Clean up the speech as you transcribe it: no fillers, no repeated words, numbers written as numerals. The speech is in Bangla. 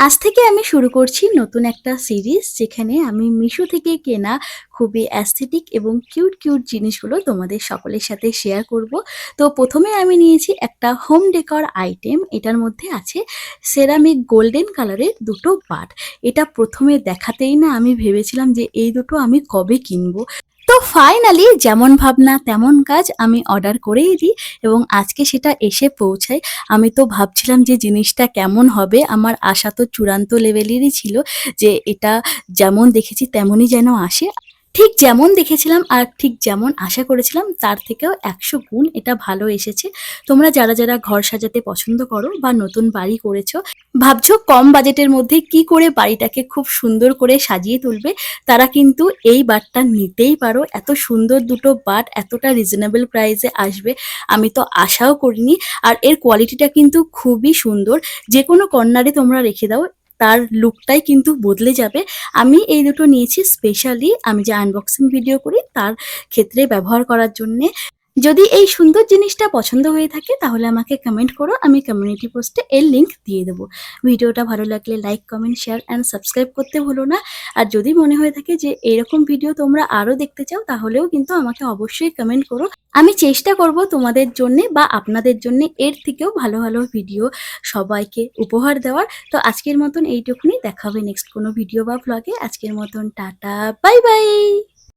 আজ থেকে আমি শুরু করছি নতুন একটা সিরিজ যেখানে আমি মিশো থেকে কেনা খুবই অ্যাস্থেটিক এবং কিউট কিউট জিনিসগুলো তোমাদের সকলের সাথে শেয়ার করব। তো প্রথমে আমি নিয়েছি একটা হোম ডেকর আইটেম। এটার মধ্যে আছে সেরামিক গোল্ডেন কালারের দুটো বাট। এটা প্রথমে দেখাতেই না আমি ভেবেছিলাম যে এই দুটো আমি কবে কিনবো। তো ফাইনালি যেমন ভাবনা তেমন কাজ, আমি অর্ডার করেই দিই এবং আজকে সেটা এসে পৌঁছায়। আমি তো ভাবছিলাম যে জিনিসটা কেমন হবে, আমার আশা তো চূড়ান্ত লেভেলেরই ছিল যে এটা যেমন দেখেছি তেমনই যেন আসে। ঠিক যেমন দেখেছিলাম আর ঠিক যেমন আশা করেছিলাম তার থেকেও ১০০ গুণ এটা ভালো এসেছে। তোমরা যারা যারা ঘর সাজাতে পছন্দ করো বা নতুন বাড়ি করেছো, ভাবছো কম বাজেটের মধ্যে কি করে বাড়িটাকে খুব সুন্দর করে সাজিয়ে তুলবে, তারা কিন্তু এই বাটটা নিতেই পারো। এত সুন্দর দুটো বাট এতটা রিজনেবল প্রাইসে আসবে আমি তো আশাও করিনি। আর এর কোয়ালিটিটা কিন্তু খুবই সুন্দর। যে কোনো কর্নারে তোমরা রেখে দাও, তার লুকটাই কিন্তু বদলে যাবে। আমি এই দুটো নিয়েছি স্পেশালি আমি যে আনবক্সিং ভিডিও করি তার ক্ষেত্রে ব্যবহার করার জন্যে। যদি এই সুন্দর জিনিসটা পছন্দ হয়ে থাকে তাহলে আমাকে কমেন্ট করো, আমি কমিউনিটি পোস্টে এর লিংক দিয়ে দেবো। ভিডিওটা ভালো লাগলে like comment share and subscribe করতে ভুলো না। আর যদি মনে হয়ে থাকে যে এরকম ভিডিও তোমরা আরও দেখতে চাও তাহলেও কিন্তু আমাকে অবশ্যই কমেন্ট করো। আমি চেষ্টা করব তোমাদের জন্যে বা আপনাদের জন্যে এর থেকেও ভালো ভালো ভিডিও সবাইকে উপহার দেওয়ার। তো আজকের মতন এইটুকুনি, দেখা হবে নেক্সট কোনো ভিডিও বা ভ্লগে। আজকের মতন টাটা, বাই বাই।